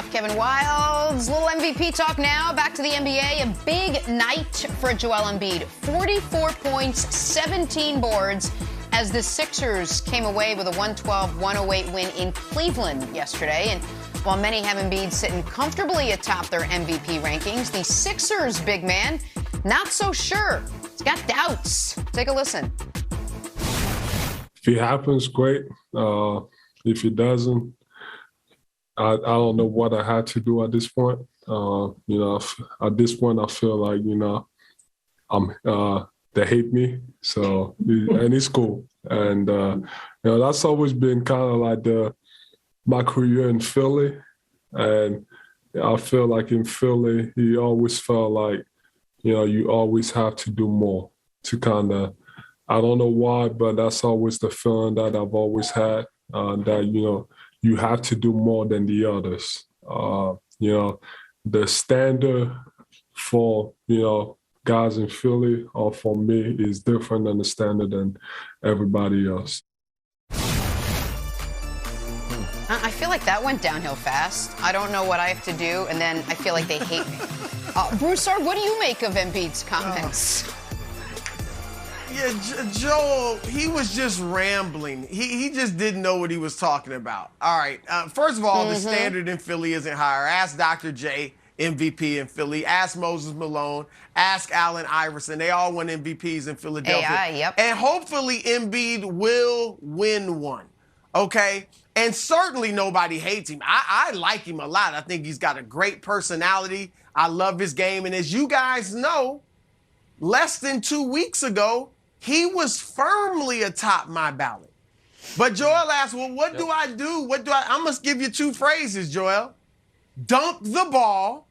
stuff, Kevin Wildes. Little MVP talk now. Back to the NBA. A big night for Joel Embiid. 44 points, 17 boards as the Sixers came away with a 112-108 win in Cleveland yesterday. And while many have Embiid sitting comfortably atop their MVP rankings, the Sixers big man, not so sure. He's got doubts. Take a listen. If it happens, great. If it doesn't, I don't know what I had to do at this point. At this point, I feel like, they hate me. So, and it's cool. And, that's always been kind of like my career in Philly. And I feel like in Philly, he always felt like, you always have to do more to kind of, I don't know why, but that's always the feeling that I've always had, that, you have to do more than the others. The standard for, guys in Philly or for me is different than the standard than everybody else. I feel like that went downhill fast. I don't know what I have to do, and then I feel like they hate me. Broussard, what do you make of Embiid's comments? Yeah, Joel, he was just rambling. He just didn't know what he was talking about. All right. First of all, the standard in Philly isn't higher. Ask Dr. J, MVP in Philly. Ask Moses Malone. Ask Allen Iverson. They all won MVPs in Philadelphia. AI, yep. And hopefully Embiid will win one. Okay? And certainly nobody hates him. I like him a lot. I think he's got a great personality. I love his game. And as you guys know, less than 2 weeks ago, he was firmly atop my ballot. But Joel asked, well, what do I do? I must give you 2 phrases, Joel. Dunk the ball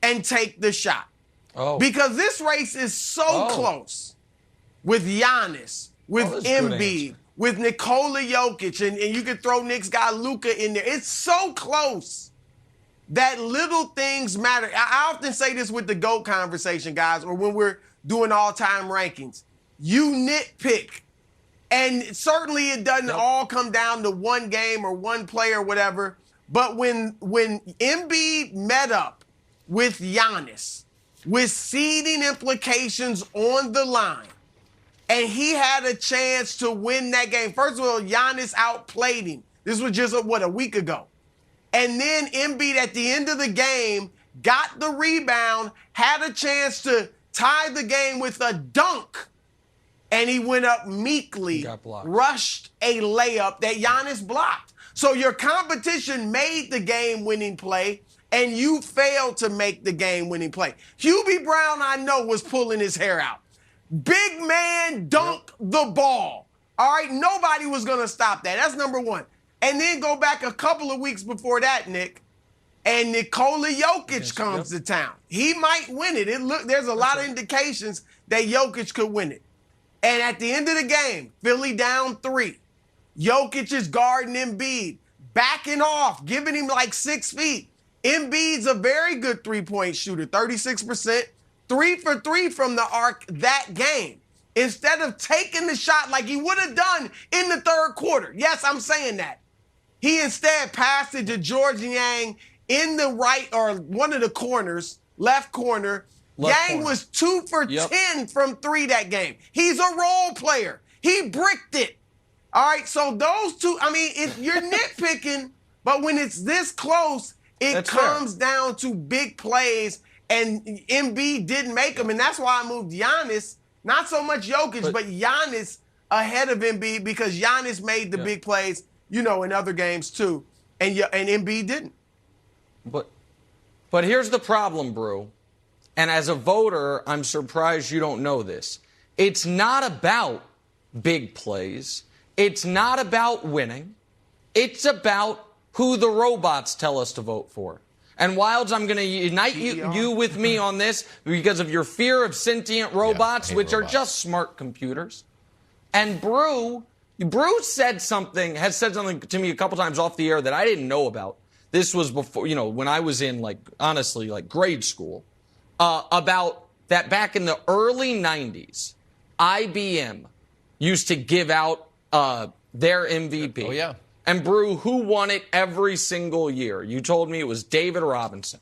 and take the shot. Oh. Because this race is so close with Giannis, with Embiid, with Nikola Jokic, and you can throw Knicks guy Luka in there. It's so close that little things matter. I often say this with the GOAT conversation, guys, or when we're doing all-time rankings. You nitpick. And certainly it doesn't all come down to one game or one player or whatever. But when Embiid met up with Giannis, with seeding implications on the line, and he had a chance to win that game. First of all, Giannis outplayed him. This was just, a week ago. And then Embiid at the end of the game got the rebound, had a chance to tie the game with a dunk. And he went up meekly, rushed a layup that Giannis blocked. So your competition made the game-winning play, and you failed to make the game-winning play. Hubie Brown, I know, was pulling his hair out. Big man dunk the ball. All right, nobody was going to stop that. That's number one. And then go back a couple of weeks before that, Nick, and Nikola Jokic comes to town. He might win it. There's a lot of indications that Jokic could win it. And at the end of the game, Philly down 3. Jokic is guarding Embiid, backing off, giving him like 6 feet. Embiid's a very good three-point shooter, 36%, 3 for 3 from the arc that game. Instead of taking the shot like he would have done in the third quarter. Yes, I'm saying that. He instead passed it to George Yang in the right or one of the corners, left corner. Yang was 2 for 10 from 3 that game. He's a role player. He bricked it. All right, so those two, you're nitpicking, but when it's this close, it comes down to big plays, and Embiid didn't make them, and that's why I moved Giannis, not so much Jokic, but Giannis ahead of Embiid because Giannis made the big plays, in other games too, and Embiid didn't. But here's the problem, Brew. And as a voter, I'm surprised you don't know this. It's not about big plays. It's not about winning. It's about who the robots tell us to vote for. And Wildes, I'm going to unite you with me on this because of your fear of sentient robots, which are just smart computers. And Brew has said something to me a couple times off the air that I didn't know about. This was before, when I was in, grade school. About that back in the early 90s, IBM used to give out their MVP. and Brew, who won it every single year? You told me it was David Robinson.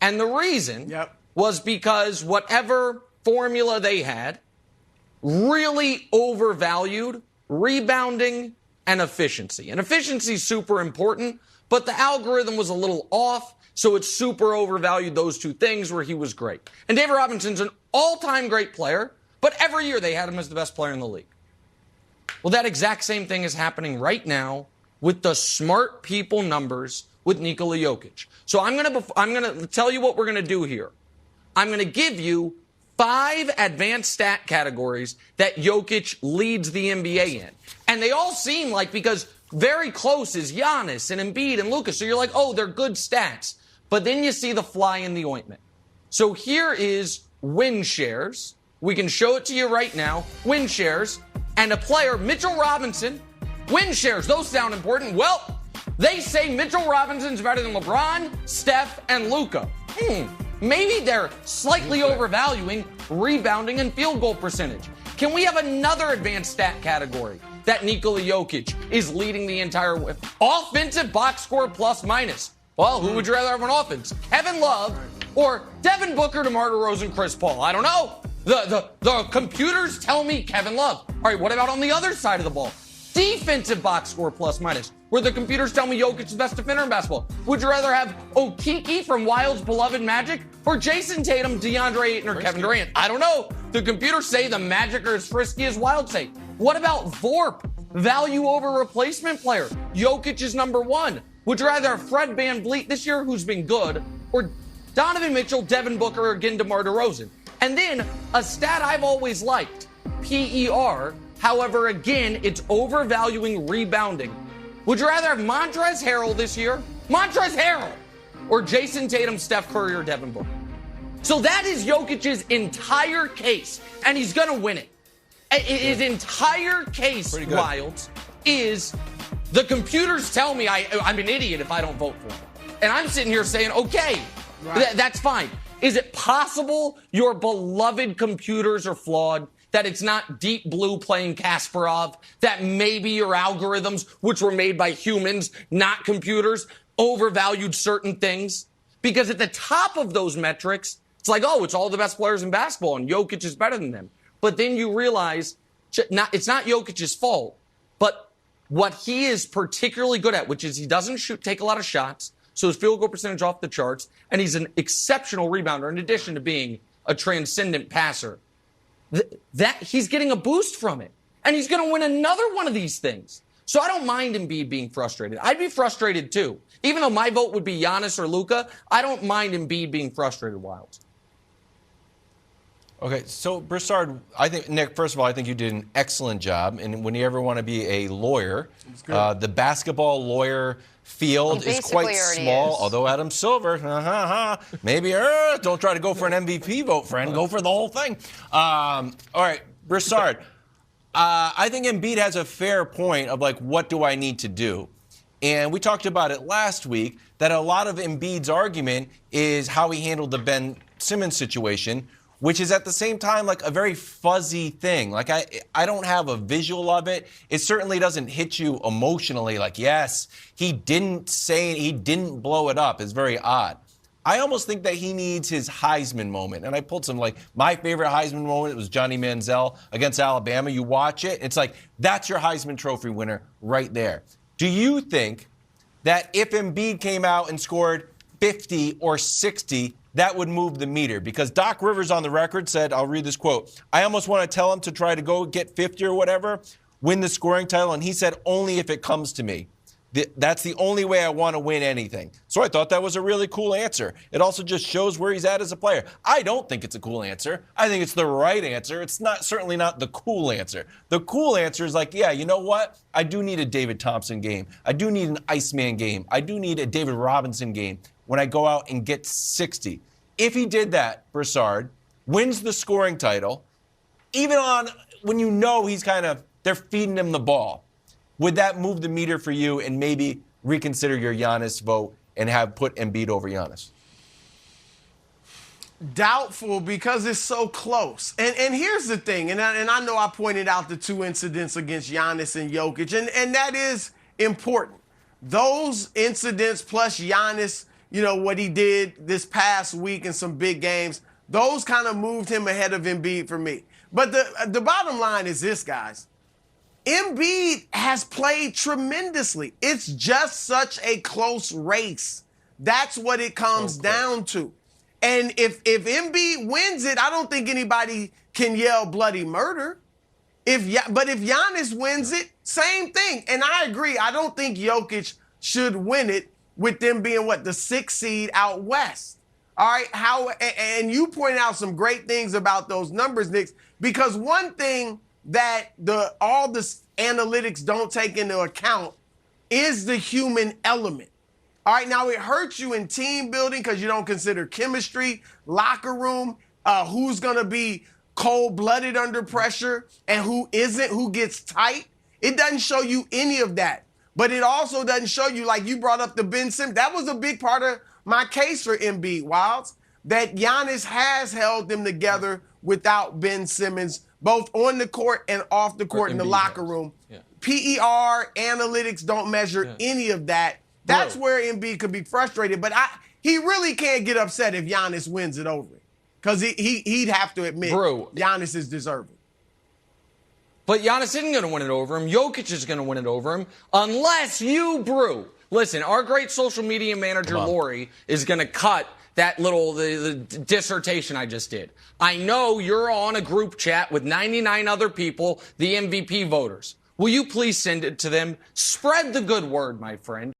And the reason was because whatever formula they had really overvalued rebounding and efficiency. And efficiency is super important, but the algorithm was a little off, so it super overvalued those two things where he was great. And David Robinson's an all-time great player, but every year they had him as the best player in the league. Well, that exact same thing is happening right now with the smart people numbers with Nikola Jokic. So I'm gonna tell you what we're gonna do here. I'm gonna give you 5 advanced stat categories that Jokic leads the NBA in. And they all seem like, because very close is Giannis and Embiid and Luka. So you're like, oh, they're good stats. But then you see the fly in the ointment. So here is win shares. We can show it to you right now. Win shares. And a player, Mitchell Robinson, win shares. Those sound important. Well, they say Mitchell Robinson's better than LeBron, Steph, and Luka. Maybe they're slightly overvaluing rebounding and field goal percentage. Can we have another advanced stat category that Nikola Jokic is leading the entire offensive box score plus minus? Well, who would you rather have on offense? Kevin Love or Devin Booker, DeMar DeRozan, Chris Paul? I don't know. The computers tell me Kevin Love. All right, what about on the other side of the ball? Defensive box score plus minus, where the computers tell me Jokic is the best defender in basketball. Would you rather have Okiki from Wild's beloved Magic or Jason Tatum, DeAndre Ayton, or Kevin Durant? I don't know. The computers say the Magic are as frisky as Wild say. What about VORP? Value over replacement player. Jokic is number 1. Would you rather have Fred VanVleet this year, who's been good, or Donovan Mitchell, Devin Booker, or again DeMar DeRozan? And then a stat I've always liked, PER. However, again, it's overvaluing rebounding. Would you rather have Montrezl Harrell this year, Montrezl Harrell, or Jason Tatum, Steph Curry, or Devin Booker? So that is Jokic's entire case, and he's going to win it. His entire case, Wilds, is the computers tell me I'm an idiot if I don't vote for him. And I'm sitting here saying, okay, that's fine. Is it possible your beloved computers are flawed? That it's not Deep Blue playing Kasparov? That maybe your algorithms, which were made by humans, not computers, overvalued certain things? Because at the top of those metrics, it's like, oh, it's all the best players in basketball, and Jokic is better than them. But then you realize it's not Jokic's fault, but what he is particularly good at, which is he doesn't take a lot of shots, so his field goal percentage off the charts, and he's an exceptional rebounder in addition to being a transcendent passer. That he's getting a boost from it, and he's going to win another one of these things. So I don't mind Embiid being frustrated. I'd be frustrated too. Even though my vote would be Giannis or Luka, I don't mind Embiid being frustrated, Wilds. Okay, so Broussard, I think, Nick, first of all, I think you did an excellent job. And when you ever want to be a lawyer, the basketball lawyer field is quite small, although Adam Silver, maybe, don't try to go for an MVP vote, friend. Go for the whole thing. All right, Broussard, I think Embiid has a fair point of, like, what do I need to do? And we talked about it last week, that a lot of Embiid's argument is how he handled the Ben Simmons situation, which is at the same time like a very fuzzy thing. Like I don't have a visual of it. It certainly doesn't hit you emotionally like, yes, he didn't blow it up. It's very odd. I almost think that he needs his Heisman moment. And I pulled some, like, my favorite Heisman moment was Johnny Manziel against Alabama. You watch it, it's like, that's your Heisman Trophy winner right there. Do you think that if Embiid came out and scored 50 or 60, that would move the meter? Because Doc Rivers on the record said, I'll read this quote, I almost want to tell him to try to go get 50 or whatever, win the scoring title, and he said, only if it comes to me. That's the only way I want to win anything. So I thought that was a really cool answer. It also just shows where he's at as a player. I don't think it's a cool answer. I think it's the right answer. It's certainly not the cool answer. The cool answer is like, yeah, you know what? I do need a David Thompson game. I do need an Iceman game. I do need a David Robinson game when I go out and get 60. If he did that, Broussard, wins the scoring title, even on when you know they're feeding him the ball, would that move the meter for you and maybe reconsider your Giannis vote and have put Embiid over Giannis? Doubtful, because it's so close. And here's the thing, and I know I pointed out the 2 incidents against Giannis and Jokic, and that is important. Those incidents plus Giannis, what he did this past week in some big games, those kind of moved him ahead of Embiid for me. But the bottom line is this, guys. Embiid has played tremendously. It's just such a close race. That's what it comes down to. And if Embiid wins it, I don't think anybody can yell bloody murder. But if Giannis wins it, same thing. And I agree. I don't think Jokic should win it with them being, the 6th seed out west. All right. And you pointed out some great things about those numbers, Nick, because one thing that all the analytics don't take into account is the human element. All right. Now, it hurts you in team building because you don't consider chemistry, locker room, who's going to be cold-blooded under pressure and who isn't, who gets tight. It doesn't show you any of that. But it also doesn't show you, like you brought up the Ben Simmons. That was a big part of my case for Embiid, Wilds, that Giannis has held them together without Ben Simmons, both on the court and off the court in the locker room. Yeah. PER, analytics don't measure any of that. That's where Embiid could be frustrated. But he really can't get upset if Giannis wins it over. Because he'd have to admit Giannis is deserving. But Giannis isn't going to win it over him. Jokic is going to win it over him unless you, Brew. Listen, our great social media manager, Lori, is going to cut that little the dissertation I just did. I know you're on a group chat with 99 other people, the MVP voters. Will you please send it to them? Spread the good word, my friend.